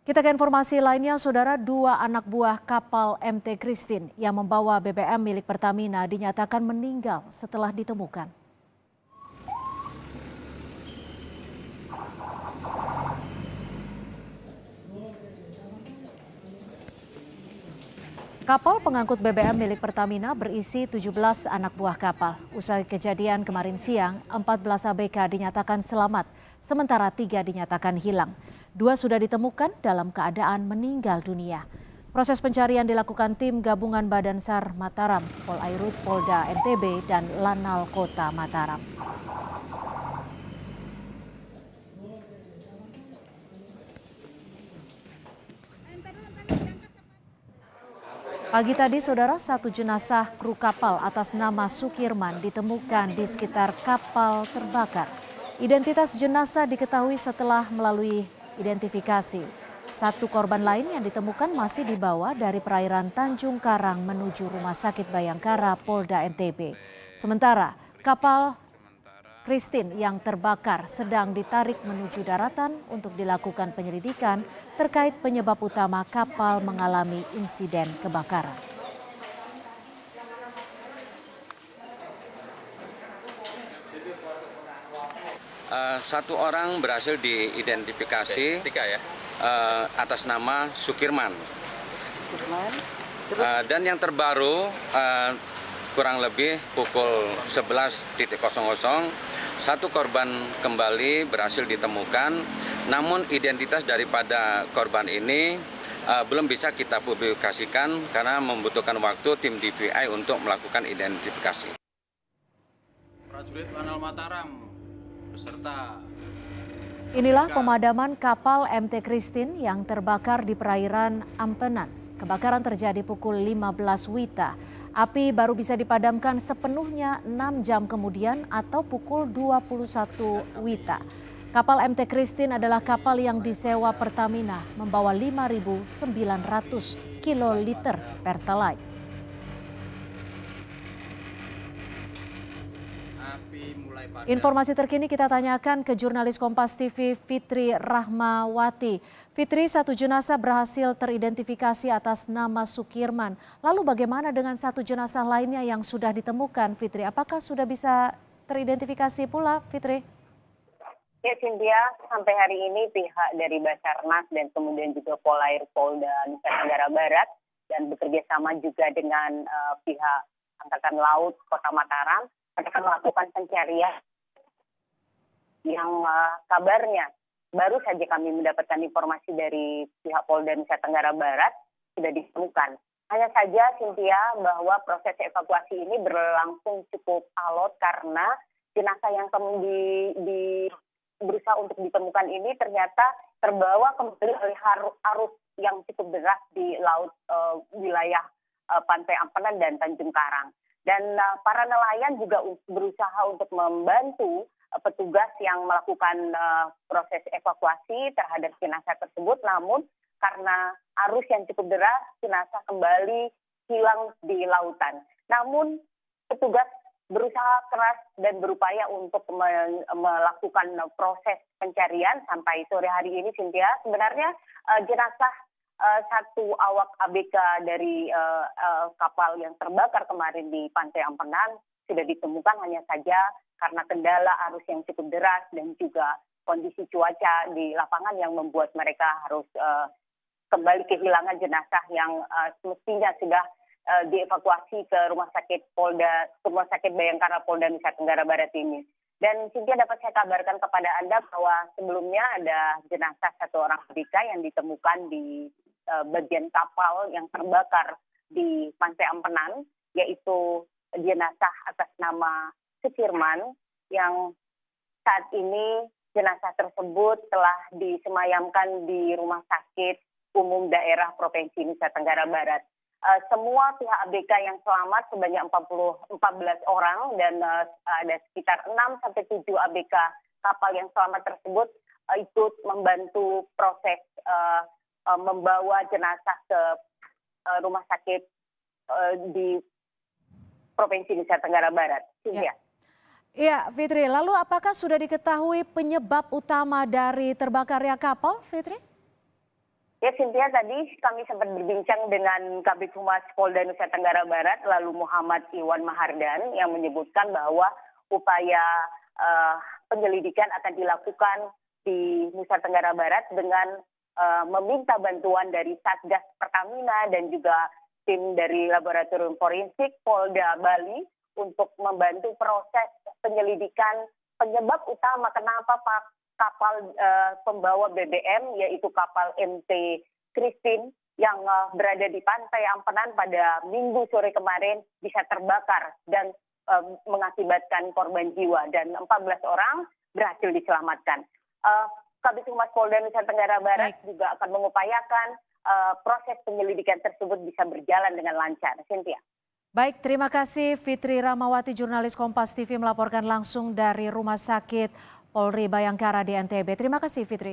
Kita ke informasi lainnya, saudara, dua anak buah kapal MT Christine yang membawa BBM milik Pertamina dinyatakan meninggal setelah ditemukan. Kapal pengangkut BBM milik Pertamina berisi 17 anak buah kapal. Usai kejadian kemarin siang, 14 ABK dinyatakan selamat, sementara 3 dinyatakan hilang. 2 sudah ditemukan dalam keadaan meninggal dunia. Proses pencarian dilakukan tim gabungan Badan SAR Mataram, Polairut Polda NTB, dan Lanal Kota Mataram. Pagi tadi, saudara, satu jenazah kru kapal atas nama Sukirman ditemukan di sekitar kapal terbakar. Identitas jenazah diketahui setelah melalui identifikasi. Satu korban lain yang ditemukan masih dibawa dari perairan Tanjung Karang menuju Rumah Sakit Bayangkara Polda NTB. Sementara kapal Christine yang terbakar sedang ditarik menuju daratan untuk dilakukan penyelidikan terkait penyebab utama kapal mengalami insiden kebakaran. Satu orang berhasil diidentifikasi atas nama Sukirman. Dan yang terbaru kurang lebih pukul 11.00 satu korban kembali berhasil ditemukan, namun identitas daripada korban ini belum bisa kita publikasikan karena membutuhkan waktu tim DVI untuk melakukan identifikasi. Prajurit Lanal Mataram beserta. Inilah pemadaman kapal MT Christine yang terbakar di perairan Ampenan. Kebakaran terjadi pukul 15 WITA. Api baru bisa dipadamkan sepenuhnya 6 jam kemudian atau pukul 21 WITA. Kapal MT Christine adalah kapal yang disewa Pertamina, membawa 5.900 kiloliter Pertalite. Informasi terkini kita tanyakan ke jurnalis Kompas TV Fitri Rahmawati. Fitri, satu jenazah berhasil teridentifikasi atas nama Sukirman. Lalu bagaimana dengan satu jenazah lainnya yang sudah ditemukan, Fitri? Apakah sudah bisa teridentifikasi pula, Fitri? Ya, Cynthia, sampai hari ini pihak dari Basarnas dan kemudian juga Polair Polda Nusa Tenggara Barat dan bekerja sama juga dengan pihak Angkatan Laut Kota Mataram akan melakukan pencarian yang kabarnya baru saja kami mendapatkan informasi dari pihak Polda Nusa Tenggara Barat sudah ditemukan. Hanya saja, Cynthia, bahwa proses evakuasi ini berlangsung cukup alot karena jenazah yang berusaha untuk ditemukan ini ternyata terbawa kembali oleh arus yang cukup deras di laut wilayah Pantai Ampenan dan Tanjung Karang. Dan para nelayan juga berusaha untuk membantu petugas yang melakukan proses evakuasi terhadap jenazah tersebut. Namun karena arus yang cukup deras, jenazah kembali hilang di lautan. Namun petugas berusaha keras dan berupaya untuk melakukan proses pencarian sampai sore hari ini, Cynthia. Sebenarnya jenazah satu awak ABK dari kapal yang terbakar kemarin di Pantai Ampenan sudah ditemukan, hanya saja karena kendala arus yang cukup deras dan juga kondisi cuaca di lapangan yang membuat mereka harus kembali kehilangan jenazah yang semestinya sudah dievakuasi ke Rumah Sakit Bayangkara Polda Nusa Tenggara Barat ini. Dan Cynthia, dapat saya kabarkan kepada Anda bahwa sebelumnya ada jenazah satu orang ABK yang ditemukan di bagian kapal yang terbakar di Pantai Ampenan, yaitu jenazah atas nama Sukirman, yang saat ini jenazah tersebut telah disemayamkan di Rumah Sakit Umum Daerah Provinsi Nusa Tenggara Barat. Semua pihak ABK yang selamat sebanyak 14 orang dan ada sekitar 6-7 ABK kapal yang selamat tersebut ikut membantu proses membawa jenazah ke rumah sakit di Provinsi Nusa Tenggara Barat. Ya. Iya, Fitri. Lalu apakah sudah diketahui penyebab utama dari terbakarnya kapal, Fitri? Ya, Cynthia, tadi kami sempat berbincang dengan Kabid Humas Polda Nusa Tenggara Barat, lalu Muhammad Iwan Mahardan, yang menyebutkan bahwa upaya penyelidikan akan dilakukan di Nusa Tenggara Barat dengan meminta bantuan dari Satgas Pertamina dan juga tim dari Laboratorium Forensik Polda Bali untuk membantu proses penyelidikan penyebab utama kenapa kapal pembawa BBM, yaitu kapal MT Christine yang berada di pantai Ampenan pada Minggu sore kemarin bisa terbakar dan mengakibatkan korban jiwa dan 14 orang berhasil diselamatkan. Kabid Humas Polda Nusa Tenggara Barat juga akan mengupayakan proses penyelidikan tersebut bisa berjalan dengan lancar. Cynthia. Baik, terima kasih Fitri Ramawati, jurnalis Kompas TV melaporkan langsung dari Rumah Sakit Polri Bayangkara di NTB. Terima kasih Fitri.